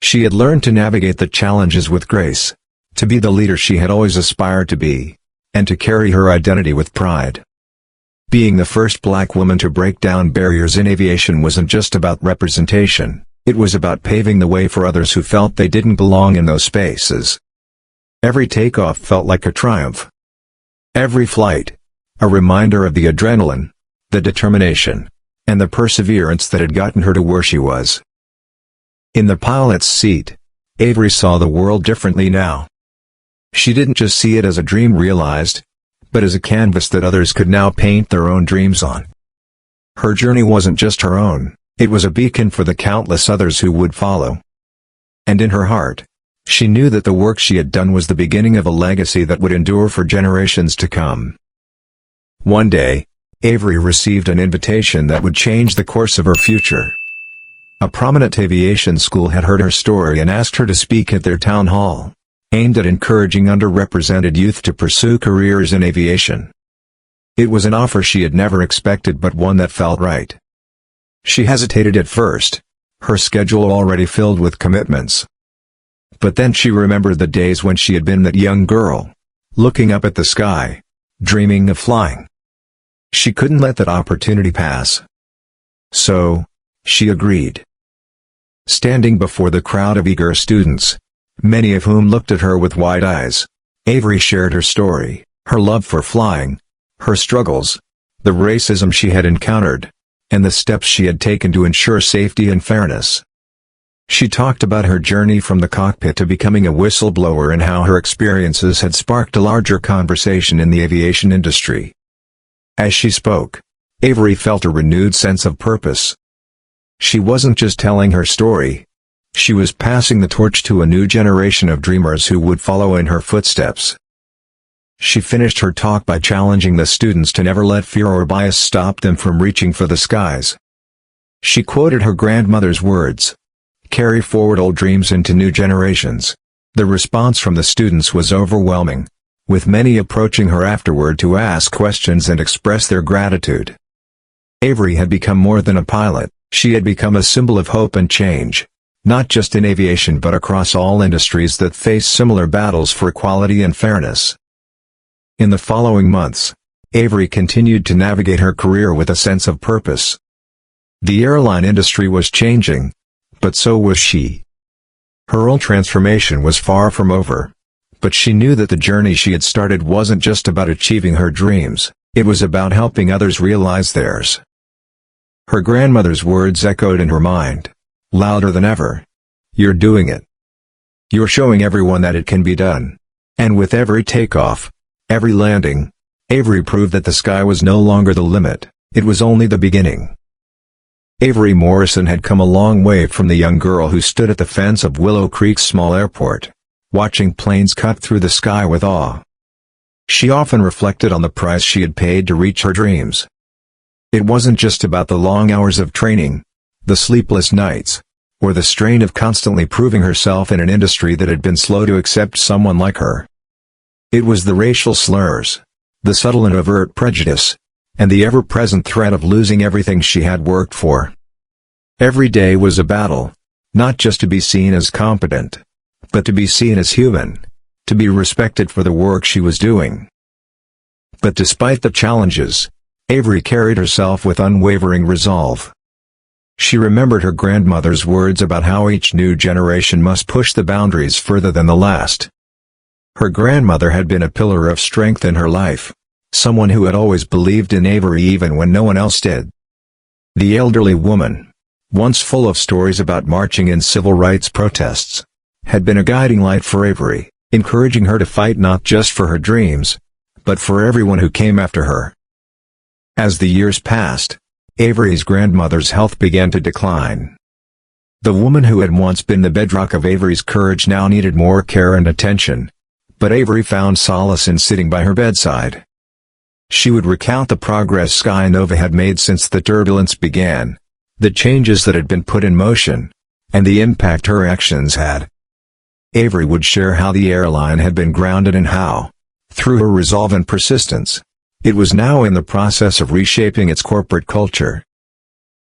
She had learned to navigate the challenges with grace, to be the leader she had always aspired to be, and to carry her identity with pride. Being the first black woman to break down barriers in aviation wasn't just about representation, it was about paving the way for others who felt they didn't belong in those spaces. Every takeoff felt like a triumph. Every flight, a reminder of the adrenaline, the determination, and the perseverance that had gotten her to where she was. In the pilot's seat, Avery saw the world differently now. She didn't just see it as a dream realized, but as a canvas that others could now paint their own dreams on. Her journey wasn't just her own, it was a beacon for the countless others who would follow. And in her heart, she knew that the work she had done was the beginning of a legacy that would endure for generations to come. One day, Avery received an invitation that would change the course of her future. A prominent aviation school had heard her story and asked her to speak at their town hall, aimed at encouraging underrepresented youth to pursue careers in aviation. It was an offer she had never expected but one that felt right. She hesitated at first, her schedule already filled with commitments. But then she remembered the days when she had been that young girl, looking up at the sky, dreaming of flying. She couldn't let that opportunity pass. So, she agreed. Standing before the crowd of eager students, many of whom looked at her with wide eyes, Avery shared her story, her love for flying, her struggles, the racism she had encountered, and the steps she had taken to ensure safety and fairness. She talked about her journey from the cockpit to becoming a whistleblower and how her experiences had sparked a larger conversation in the aviation industry. As she spoke, Avery felt a renewed sense of purpose. She wasn't just telling her story. She was passing the torch to a new generation of dreamers who would follow in her footsteps. She finished her talk by challenging the students to never let fear or bias stop them from reaching for the skies. She quoted her grandmother's words, "Carry forward old dreams into new generations." The response from the students was overwhelming, with many approaching her afterward to ask questions and express their gratitude. Avery had become more than a pilot, she had become a symbol of hope and change, not just in aviation but across all industries that face similar battles for equality and fairness. In the following months, Avery continued to navigate her career with a sense of purpose. The airline industry was changing, but so was she. Her own transformation was far from over, but she knew that the journey she had started wasn't just about achieving her dreams, it was about helping others realize theirs. Her grandmother's words echoed in her mind, louder than ever. "You're doing it. You're showing everyone that it can be done." And with every takeoff, every landing, Avery proved that the sky was no longer the limit, it was only the beginning. Avery Morrison had come a long way from the young girl who stood at the fence of Willow Creek's small airport, watching planes cut through the sky with awe. She often reflected on the price she had paid to reach her dreams. It wasn't just about the long hours of training, the sleepless nights, or the strain of constantly proving herself in an industry that had been slow to accept someone like her. It was the racial slurs, the subtle and overt prejudice, and the ever-present threat of losing everything she had worked for. Every day was a battle, not just to be seen as competent, but to be seen as human, to be respected for the work she was doing. But despite the challenges, Avery carried herself with unwavering resolve. She remembered her grandmother's words about how each new generation must push the boundaries further than the last. Her grandmother had been a pillar of strength in her life, someone who had always believed in Avery even when no one else did. The elderly woman, once full of stories about marching in civil rights protests, had been a guiding light for Avery, encouraging her to fight not just for her dreams, but for everyone who came after her. As the years passed, Avery's grandmother's health began to decline. The woman who had once been the bedrock of Avery's courage now needed more care and attention, but Avery found solace in sitting by her bedside. She would recount the progress Sky Nova had made since the turbulence began, the changes that had been put in motion, and the impact her actions had. Avery would share how the airline had been grounded and how, through her resolve and persistence, it was now in the process of reshaping its corporate culture.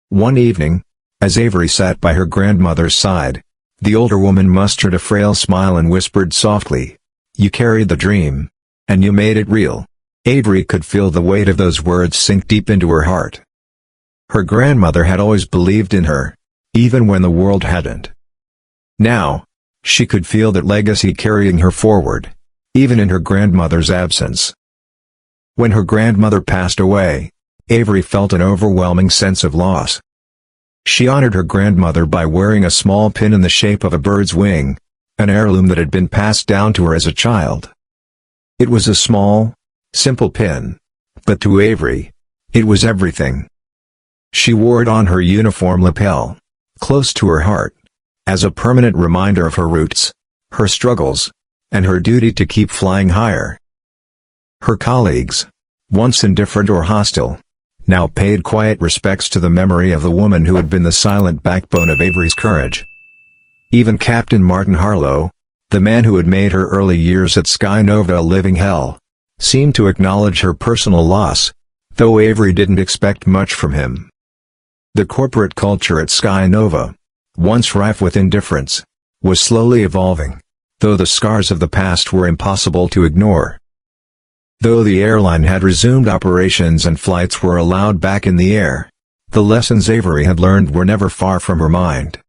One evening, as Avery sat by her grandmother's side, the older woman mustered a frail smile and whispered softly, "You carried the dream, and you made it real." Avery could feel the weight of those words sink deep into her heart. Her grandmother had always believed in her, even when the world hadn't. Now, she could feel that legacy carrying her forward, even in her grandmother's absence. When her grandmother passed away, Avery felt an overwhelming sense of loss. She honored her grandmother by wearing a small pin in the shape of a bird's wing, an heirloom that had been passed down to her as a child. It was a small, simple pin, but to Avery, it was everything. She wore it on her uniform lapel, close to her heart, as a permanent reminder of her roots, her struggles, and her duty to keep flying higher. Her colleagues, once indifferent or hostile, now paid quiet respects to the memory of the woman who had been the silent backbone of Avery's courage. Even Captain Martin Harlow, the man who had made her early years at Sky Nova a living hell, seemed to acknowledge her personal loss, though Avery didn't expect much from him. The corporate culture at Sky Nova, once rife with indifference, was slowly evolving, though the scars of the past were impossible to ignore. Though the airline had resumed operations and flights were allowed back in the air, the lessons Avery had learned were never far from her mind.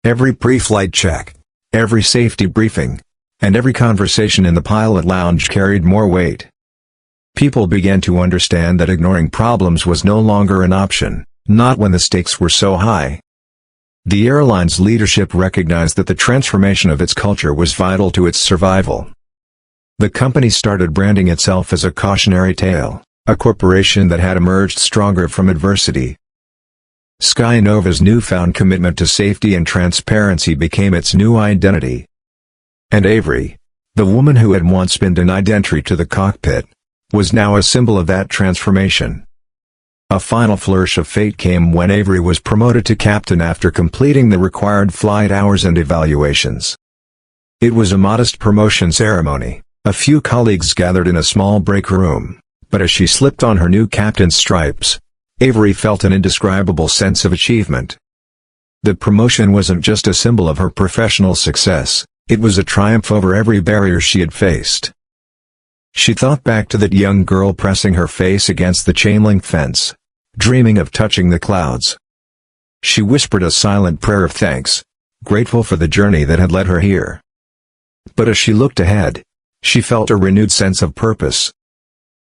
Every pre-flight check, every safety briefing, and every conversation in the pilot lounge carried more weight. People began to understand that ignoring problems was no longer an option, not when the stakes were so high. The airline's leadership recognized that the transformation of its culture was vital to its survival. The company started branding itself as a cautionary tale, a corporation that had emerged stronger from adversity. Skynova's newfound commitment to safety and transparency became its new identity. And Avery, the woman who had once been denied entry to the cockpit, was now a symbol of that transformation. A final flourish of fate came when Avery was promoted to captain after completing the required flight hours and evaluations. It was a modest promotion ceremony, a few colleagues gathered in a small break room, but as she slipped on her new captain's stripes, Avery felt an indescribable sense of achievement. The promotion wasn't just a symbol of her professional success, it was a triumph over every barrier she had faced. She thought back to that young girl pressing her face against the chain-link fence, dreaming of touching the clouds. She whispered a silent prayer of thanks, grateful for the journey that had led her here. But as she looked ahead, she felt a renewed sense of purpose.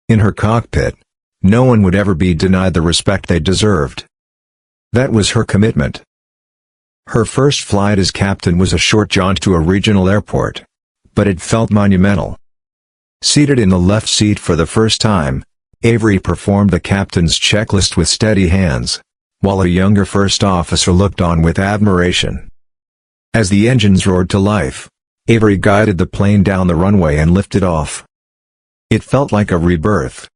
In her cockpit, no one would ever be denied the respect they deserved. That was her commitment. Her first flight as captain was a short jaunt to a regional airport, but it felt monumental. Seated in the left seat for the first time, Avery performed the captain's checklist with steady hands, while a younger first officer looked on with admiration. As the engines roared to life, Avery guided the plane down the runway and lifted off. It felt like a rebirth.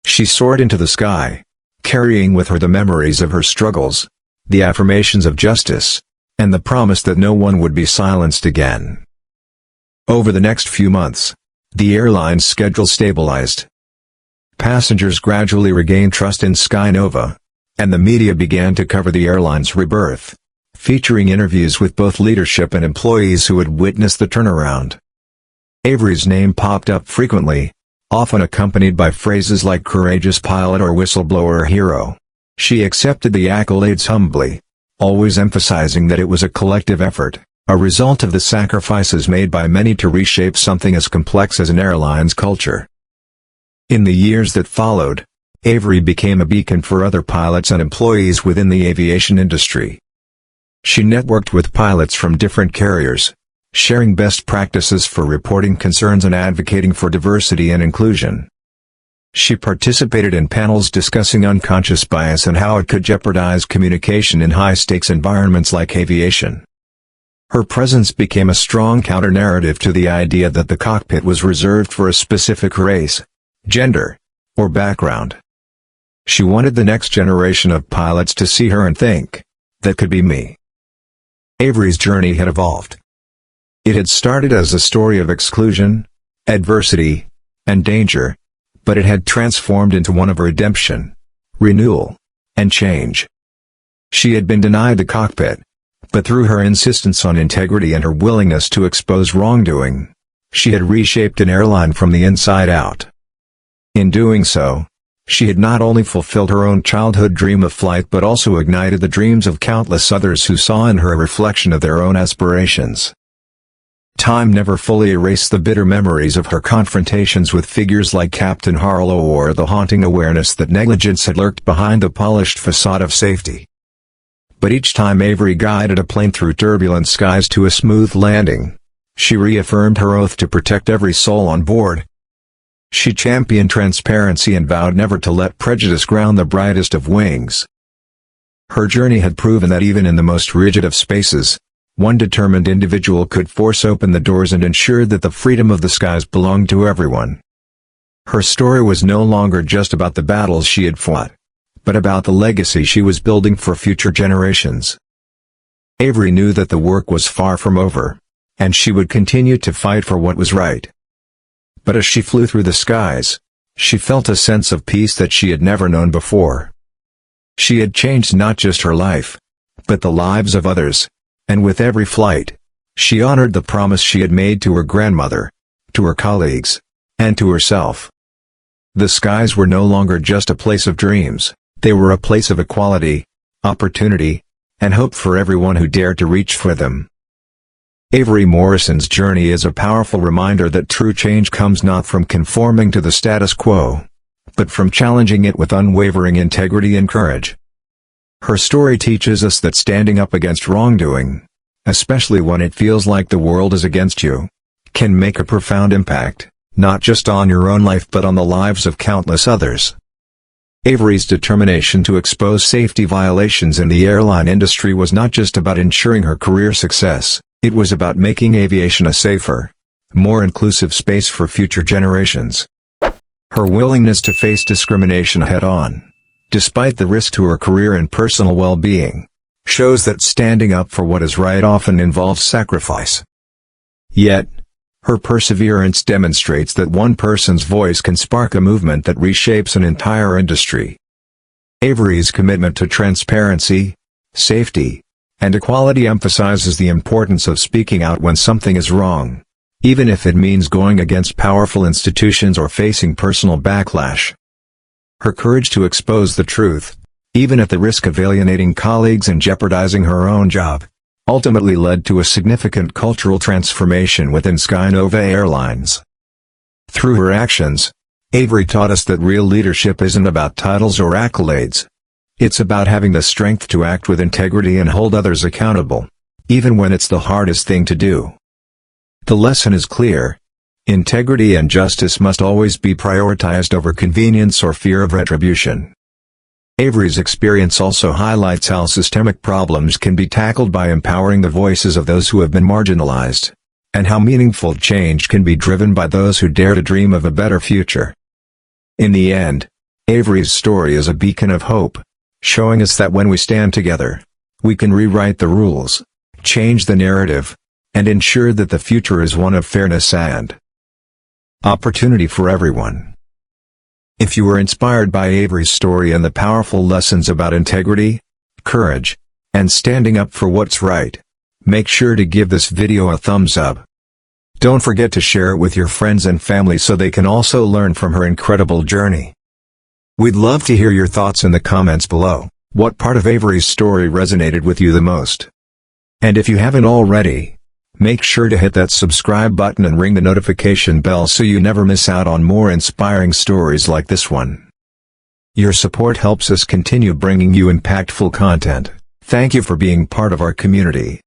She soared into the sky, carrying with her the memories of her struggles, the affirmations of justice, and the promise that no one would be silenced again. Over the next few months, the airline's schedule stabilized. Passengers gradually regained trust in Skynova, and the media began to cover the airline's rebirth, featuring interviews with both leadership and employees who had witnessed the turnaround. Avery's name popped up frequently, often accompanied by phrases like courageous pilot or whistleblower hero. She accepted the accolades humbly, always emphasizing that it was a collective effort, a result of the sacrifices made by many to reshape something as complex as an airline's culture. In the years that followed, Avery became a beacon for other pilots and employees within the aviation industry. She networked with pilots from different carriers, sharing best practices for reporting concerns and advocating for diversity and inclusion. She participated in panels discussing unconscious bias and how it could jeopardize communication in high-stakes environments like aviation. Her presence became a strong counter-narrative to the idea that the cockpit was reserved for a specific race, gender, or background. She wanted the next generation of pilots to see her and think, "That could be me." Avery's journey had evolved. It had started as a story of exclusion, adversity, and danger, but it had transformed into one of redemption, renewal, and change. She had been denied the cockpit, but through her insistence on integrity and her willingness to expose wrongdoing, she had reshaped an airline from the inside out. In doing so, she had not only fulfilled her own childhood dream of flight but also ignited the dreams of countless others who saw in her a reflection of their own aspirations. Time never fully erased the bitter memories of her confrontations with figures like Captain Harlow or the haunting awareness that negligence had lurked behind the polished facade of safety. But each time Avery guided a plane through turbulent skies to a smooth landing, she reaffirmed her oath to protect every soul on board. She championed transparency and vowed never to let prejudice ground the brightest of wings. Her journey had proven that even in the most rigid of spaces, one determined individual could force open the doors and ensure that the freedom of the skies belonged to everyone. Her story was no longer just about the battles she had fought, but about the legacy she was building for future generations. Avery knew that the work was far from over, and she would continue to fight for what was right. But as she flew through the skies, she felt a sense of peace that she had never known before. She had changed not just her life, but the lives of others, and with every flight, She honored the promise she had made to her grandmother, to her colleagues, and to herself. The skies were no longer just a place of dreams, they were a place of equality, opportunity, and hope for everyone who dared to reach for them. Avery Morrison's journey is a powerful reminder that true change comes not from conforming to the status quo, but from challenging it with unwavering integrity and courage. Her story teaches us that standing up against wrongdoing, especially when it feels like the world is against you, can make a profound impact, not just on your own life but on the lives of countless others. Avery's determination to expose safety violations in the airline industry was not just about ensuring her career success, it was about making aviation a safer, more inclusive space for future generations. Her willingness to face discrimination head-on, despite the risk to her career and personal well-being, shows that standing up for what is right often involves sacrifice. Yet, her perseverance demonstrates that one person's voice can spark a movement that reshapes an entire industry. Avery's commitment to transparency, safety, and equality emphasizes the importance of speaking out when something is wrong, even if it means going against powerful institutions or facing personal backlash. Her courage to expose the truth, even at the risk of alienating colleagues and jeopardizing her own job, ultimately led to a significant cultural transformation within Skynova Airlines. Through her actions, Avery taught us that real leadership isn't about titles or accolades. It's about having the strength to act with integrity and hold others accountable, even when it's the hardest thing to do. The lesson is clear. Integrity and justice must always be prioritized over convenience or fear of retribution. Avery's experience also highlights how systemic problems can be tackled by empowering the voices of those who have been marginalized, and how meaningful change can be driven by those who dare to dream of a better future. In the end, Avery's story is a beacon of hope, showing us that when we stand together, we can rewrite the rules, change the narrative, and ensure that the future is one of fairness and opportunity for everyone. If you were inspired by Avery's story and the powerful lessons about integrity, courage, and standing up for what's right, make sure to give this video a thumbs up. Don't forget to share it with your friends and family so they can also learn from her incredible journey. We'd love to hear your thoughts in the comments below. What part of Avery's story resonated with you the most? And if you haven't already, make sure to hit that subscribe button and ring the notification bell so you never miss out on more inspiring stories like this one. Your support helps us continue bringing you impactful content. Thank you for being part of our community.